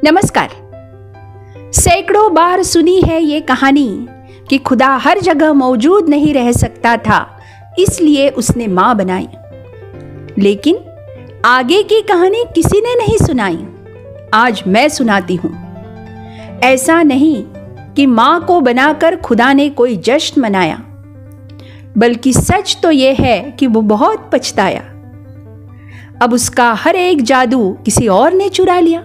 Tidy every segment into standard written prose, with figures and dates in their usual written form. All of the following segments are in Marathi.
नमस्कार। सैकड़ों बार सुनी है ये कहानी कि खुदा हर जगह मौजूद नहीं रह सकता था, इसलिए उसने मां बनाई। लेकिन आगे की कहानी किसी ने नहीं सुनाई। आज मैं सुनाती हूं। ऐसा नहीं कि मां को बनाकर खुदा ने कोई जश्न मनाया, बल्कि सच तो यह है कि वो बहुत पछताया। अब उसका हर एक जादू किसी और ने चुरा लिया,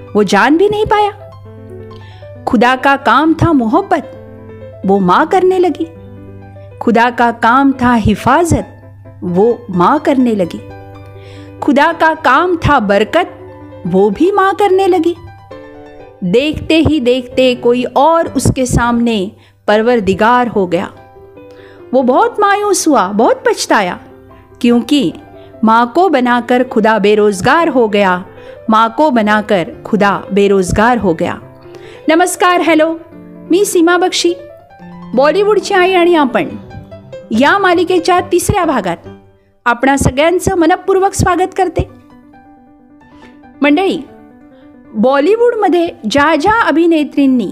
वो जान भी नहीं पाया। खुदा का काम था मोहब्बत, वो मां करने लगी। खुदा का काम था हिफाजत, वो मां करने लगी। खुदा का काम था बरकत, वो भी मां करने लगी। देखते ही देखते कोई और उसके सामने परवरदिगार हो गया। वो बहुत मायूस हुआ, बहुत पछताया, क्योंकि मां को बनाकर खुदा बेरोजगार हो गया। मां को बनाकर खुदा बेरोजगार हो गया। नमस्कार, हॅलो, मी सीमा बक्षी, बॉलिवूडची आई, आणि आपण या मालिकेच्या तिसऱ्या भागात आपणा सगळ्यांचं मनपूर्वक स्वागत करते। मंडळी, बॉलिवूडमध्ये ज्या ज्या अभिनेत्रींनी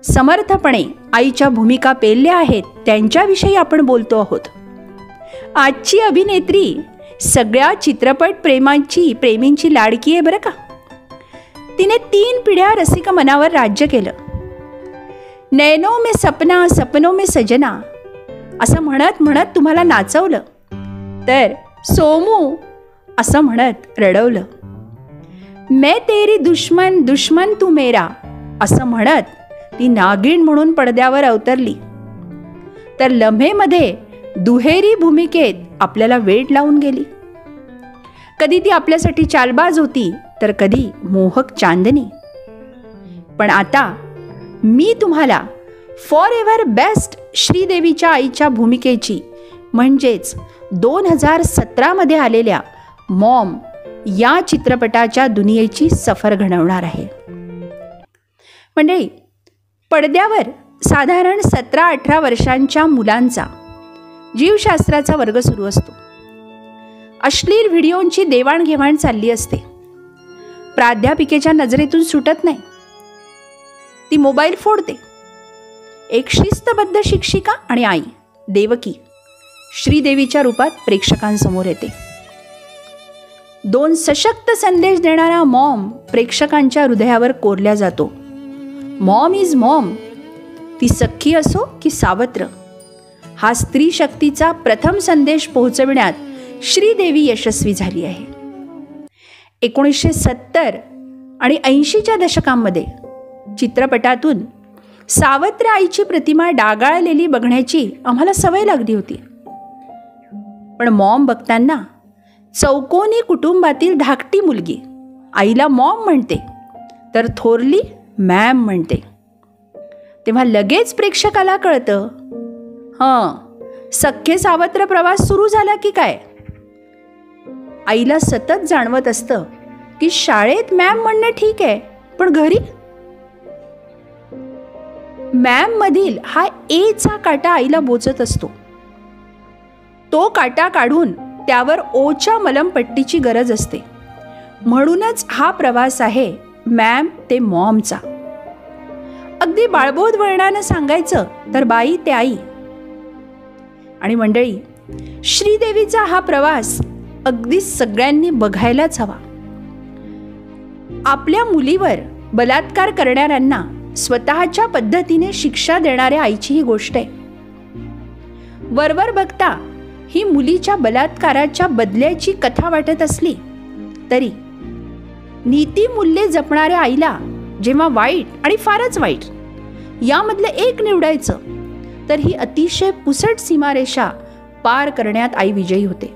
समर्थपणे आईच्या भूमिका पेलल्या आहेत त्यांच्याविषयी आपण बोलतो आहोत। आजची अभिनेत्री सगळ्या चित्रपट प्रेमींची लाडकी आहे बरं का। तिने 3 पिढ्या रसिक मनावर राज्य केलं। नैनो में सपना, सपनों में सजना असं म्हणत म्हणत तुम्हाला नाचवलं, तर सोमू असं म्हणत रडवलं। मैं तेरी दुश्मन, दुश्मन तू मेरा असं म्हणत ती नागिण म्हणून पडद्यावर अवतरली। तर लम्हेमध्ये दुहेरी भूमिकेत आपल्याला वेड लावून गेली। कधी ती आपल्यासाठी चालबाज होती, तर कधी मोहक चांदणी। पण आता मी तुम्हाला फॉर एव्हर बेस्ट श्रीदेवीच्या आईच्या भूमिकेची, म्हणजेच 2017 मध्ये आलेल्या मॉम या चित्रपटाच्या दुनियेची सफर घडवणार आहे। म्हणजे पडद्यावर साधारण 17-18 वर्षांच्या मुलांचा जीवशास्त्राचा वर्ग सुरू असतो। अश्लील व्हिडिओंची देवाणघेवाण चालली असते। प्राध्यापिकेच्या नजरेतून सुटत नाही, ती मोबाईल फोडते। एक शिस्तबद्ध शिक्षिका आणि आई देवकी श्रीदेवीच्या रूपात प्रेक्षकांसमोर येते। 2 सशक्त संदेश देणारा मॉम प्रेक्षकांच्या हृदयावर कोरल्या जातो। मॉम इज मॉम, ती सख्खी असो की सावत्र, हा स्त्री शक्तीचा प्रथम संदेश पोहोचविण्यात श्रीदेवी यशस्वी झाली आहे। 1970 आणि 80च्या दशकांमध्ये चित्रपटातून सावत्र आईची प्रतिमा डागाळलेली बघण्याची आम्हाला सवय लागली होती। पण मॉम बघताना चौकोनी कुटुंबातील धाकटी मुलगी आईला मॉम म्हणते, तर थोरली मॅम म्हणते, तेव्हा लगेच प्रेक्षकाला कळतं, सख्खे सावत्र प्रवास सुरू झाला की काय। आईला सतत जाणवत असतं की शाळेत मॅम म्हणणे ठीक आहे, पण घरी मॅम मधील हा एचा काटा आईला बोचत असतो। तो काटा काढून त्यावर ओच्या मलमपट्टीची गरज असते। म्हणूनच हा प्रवास आहे मॅम ते मॉमचा। अगदी बाळबोध वळणानं सांगायचं तर बाई ते आई। आणि मंडळी, श्रीदेवीचा हा प्रवास अगदी सगळ्यांनी बघायलाच हवा। आपल्या मुलीवर बलात्कार करणाऱ्यांना स्वतःच्या पद्धतीने शिक्षा देणाऱ्या आईची ही गोष्ट आहे। वरवर बघता ही मुलीच्या बलात्काराच्या बदल्याची कथा वाटत असली तरी नीतिमूल्ये जपणाऱ्या आईला जेव्हा वाईट आणि फारच वाईट यामधलं एक निवडायचं, तर ही अतिशय पुसट सीमारेषा पार करण्यात आई विजयी होते।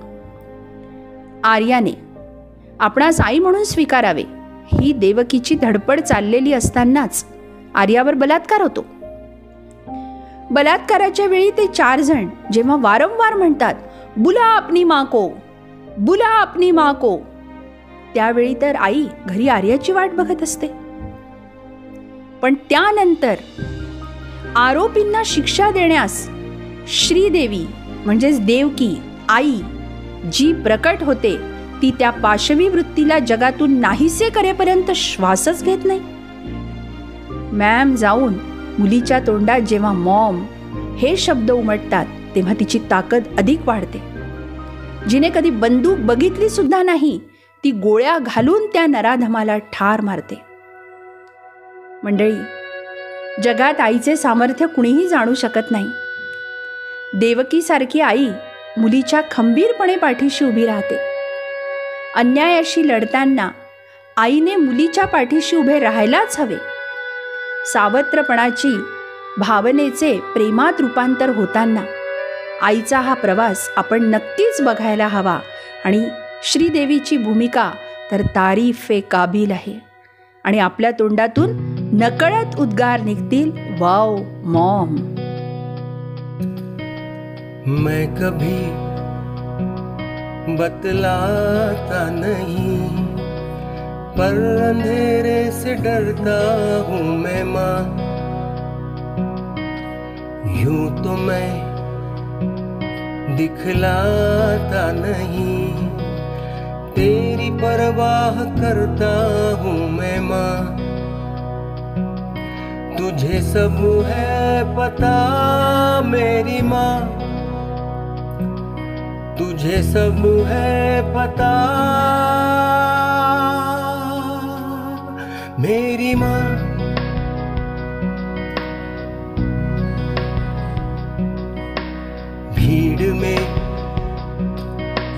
आर्याने आपणास आई म्हणून स्वीकारावे ही देवकीची धडपड चाललेली असतानाच आर्यावर बलात्कार होतो। बलात्काराच्या वेळी ते 4 जण जेव्हा वारंवार म्हणतात, बुला अपनी माँ को, बुला अपनी माँ को, त्यावेळी तर आई घरी आर्याची वाट बघत असते। पण त्यानंतर आरोपींना शिक्षा देण्यास श्रीदेवी म्हणजेच देवकी आई जी प्रकट होते ती त्या पाशवी वृत्तीला जगातून नाहीसे करेपर्यंत श्वासच घेत नाही. मॅम जाऊन मुलीच्या तोंडात जेव्हा मॉम हे शब्द उमटतात तेव्हा तिची ताकद अधिक वाढते. जिने कधी बंदूक बघितली सुद्धा नाही ती गोळ्या घालून त्या नराधमाला ठार मारते. मंडळी, जगात आईचे सामर्थ्य कुणीही जाणू शकत नाही. देवकीसारखी आई मुलीच्या खंबीरपणे पाठीशी उभी राहते. अन्यायाशी लढताना आईने मुलीच्या पाठीशी उभे राहायलाच हवे. सावत्रपणाची भावनेचे प्रेमात रूपांतर होताना आईचा हा प्रवास आपण नक्कीच बघायला हवा. आणि श्रीदेवीची भूमिका तर तारीफे काबिल आहे. आणि आपल्या तोंडातून नकळत उद्गार निघतील, वाव मॉम. मैं कभी बतलाता नहीं, पर अंधेरे से डरता हूँ मैं माँ. यूं तो मैं दिखलाता नहीं, तेरी परवाह करता हूँ मैं माँ. तुझे सब है पता मेरी माँ, तुझे सब है पता मेरी माँ. भीड़ में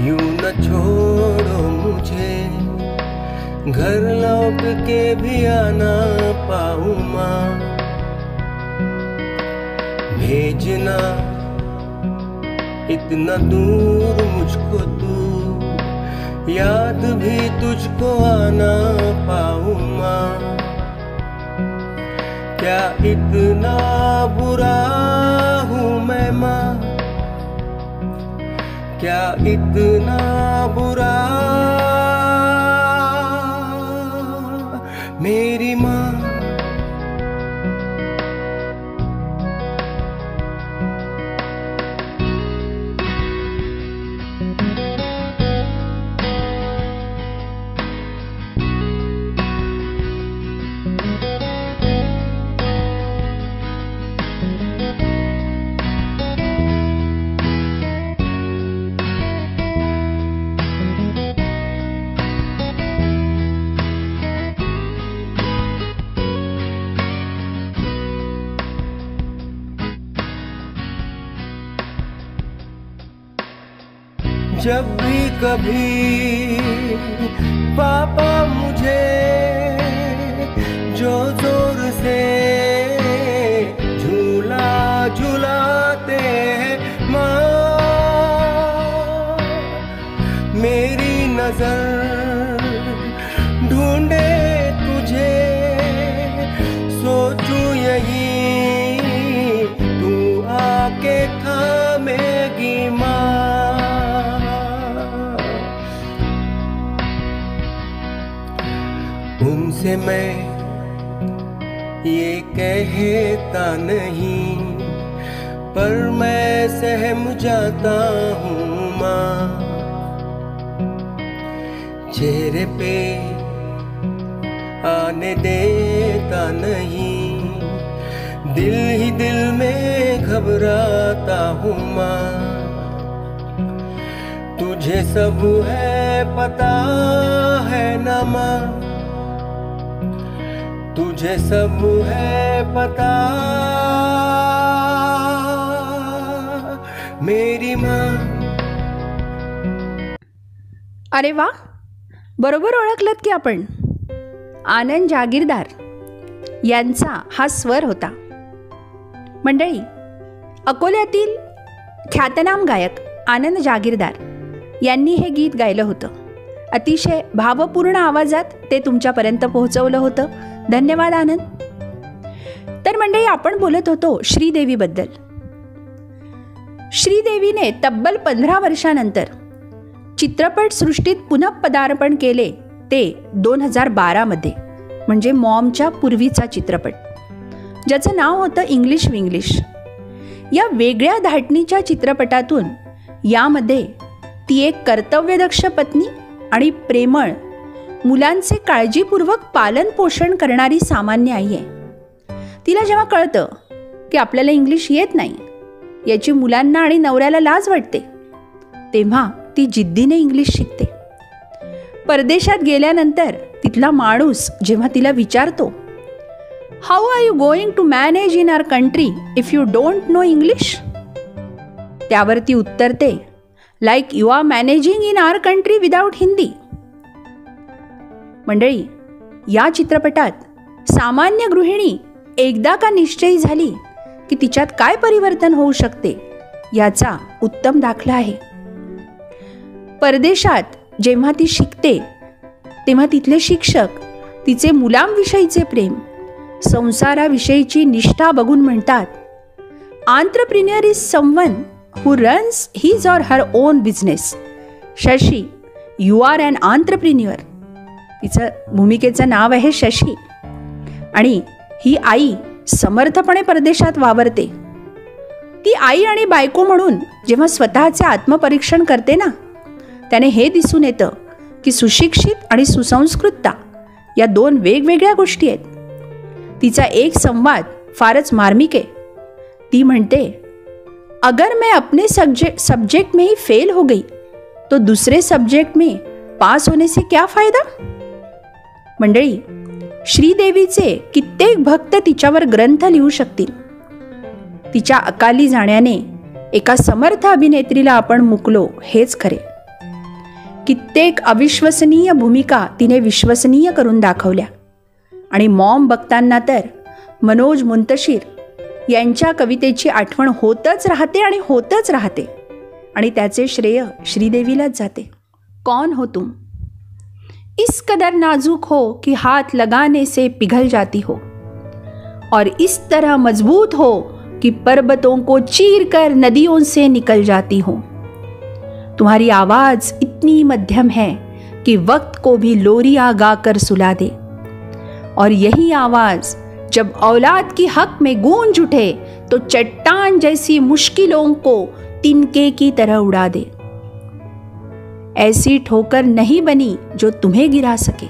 यूं न छोड़ो मुझे, घर लौट के भी आना पाऊँ माँ. भेजना इतना दूर मुझको तू, याद भी तुझको आना पाऊँ माँ. क्या इतना बुरा हूँ मैं माँ, क्या इतना बुरा मेरी माँ. जब भी कभी पापा मुझे जो जोर से झूला झूलाते हैं माँ, मेरी नजर ढूंढे तुझे, सोचूं यही तू आके थामेगी माँ. उनसे मैं ये कहता नहीं, पर मैं सहम जाता हूँ माँ. चेहरे पे आने देता नहीं, दिल ही दिल में घबराता हूँ माँ. तुझे सब है पता है ना माँ, तुझे सब है पता मेरी माँ. अरे वा, बरोबर ओळखलत की आपण. आनंद जागीरदार यांचा हा स्वर होता. मंडळी, अकोल्यातील ख्यातनाम गायक आनंद जागीरदार यांनी हे गीत गायलं होतं. अतिशय भावपूर्ण आवाजात ते तुमच्यापर्यंत पोहोचवलं होतं. धन्यवाद आनंद. तर मंडळी, आपण बोलत होतो श्रीदेवीबद्दल. श्रीदेवीने तब्बल 15 वर्षानंतर चित्रपटसृष्टीत पुन्हा पदार्पण केले ते 2012 मध्ये, म्हणजे मॉमच्या पूर्वीचा चित्रपट, ज्याचं नाव होतं इंग्लिश विंग्लिश. या वेगळ्या धाटणीच्या चित्रपटातून यामध्ये ती एक कर्तव्यदक्ष पत्नी आणि प्रेमळ मुलांचे काळजीपूर्वक पालन पोषण करणारी सामान्य आई आहे. तिला जेव्हा कळतं की आपल्याला इंग्लिश येत नाही याची मुलांना आणि नवऱ्याला लाज वाटते, तेव्हा ती जिद्दीने इंग्लिश शिकते. परदेशात गेल्यानंतर तिथला माणूस जेव्हा तिला विचारतो, how are you going to manage in our country if you don't know English, त्यावर ती उत्तरते, like you are managing in our country without Hindi. मंडळी, या चित्रपटात सामान्य गृहिणी एकदा का निश्चयी झाली की तिच्यात काय परिवर्तन होऊ शकते याचा उत्तम दाखला आहे. परदेशात जेव्हा ती शिकते तेव्हा तिथले शिक्षक तिचे मुलांविषयीचे प्रेम, संसाराविषयीची निष्ठा बघून म्हणतात, entrepreneur is someone who runs his or her own business. Shashi, you are an entrepreneur. तिचं भूमिकेचं नाव आहे शशी आणि ही आई समर्थपणे परदेशात वावरते. ती आई आणि बायको म्हणून जेव्हा स्वतःचे आत्मपरीक्षण करते ना, त्याने हे दिसून येतं की सुशिक्षित आणि सुसंस्कृतता या दोन वेगवेगळ्या गोष्टी आहेत. तिचा एक संवाद फारच मार्मिक आहे. ती म्हणते, अगर मैं अपने सब्जेक्ट में ही फेल हो गई तो दूसरे सब्जेक्ट में पास होने से क्या फायदा. मंडळी, श्रीदेवीचे कित्येक भक्त तिच्यावर ग्रंथ लिहू शकतील. तिच्या अकाली जाण्याने एका समर्थ अभिनेत्रीला आपण मुकलो हेच खरे. कित्येक अविश्वसनीय भूमिका तिने विश्वसनीय करून दाखवल्या आणि मॉम बघताना तर मनोज मुंतशीर यांच्या कवितेची आठवण होतच राहते आणि होतच राहते आणि त्याचे श्रेय श्रीदेवीलाच जाते. कौन हो तुम, इस कदर नाजुक हो कि हाथ लगाने से पिघल जाती हो और इस तरह मजबूत हो कि पर्वतों को चीर कर नदियों से निकल जाती हो. तुम्हारी आवाज़ इतनी मध्यम है कि वक्त को भी लोरियां गाकर सुला दे और यही आवाज़ जब औलाद की हक में गूंज उठे तो चट्टान जैसी मुश्किलों को तिनके की तरह उड़ा दे. ऐसी ठोकर नहीं बनी जो तुम्हें गिरा सके,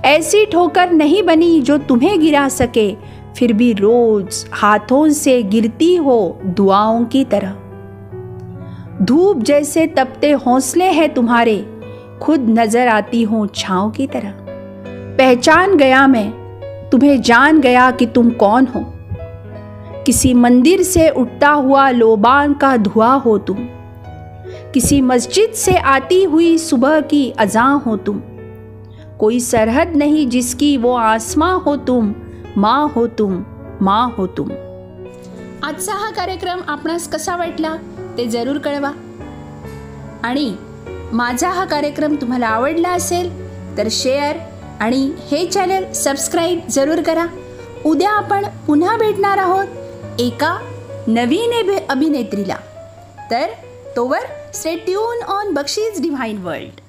ऐसी ठोकर नहीं बनी जो तुम्हें गिरा सके, फिर भी रोज हाथों से गिरती हो दुआओं की तरह. धूप जैसे तपते हौसले हैं तुम्हारे, खुद नजर आती हो छाँव की तरह. पहचान गया मैं तुम्हें, जान गया कि तुम कौन हो. किसी मंदिर से उठता हुआ लोबान का धुआं हो तुम, किसी मस्जिद से आती हुई सुबह की अज़ां हो तुम. कोई सरहद नहीं जिसकी वो आसमां हो तुम, माँ हो तुम, माँ हो तुम. आजचा हा कार्यक्रम आपणास कसा वाटला ते जरूर कळवा आणि माझा हा कार्यक्रम तुम्हाला आवडला असेल तर शेअर आणि हे चॅनल सबस्क्राईब जरूर करा. उद्या आपण पुन्हा भेटणार आहोत एका नवीन अभिनेत्रीला. तर तोवर स्टे ट्यून ऑन बक्षीस डिव्हाइन वर्ल्ड.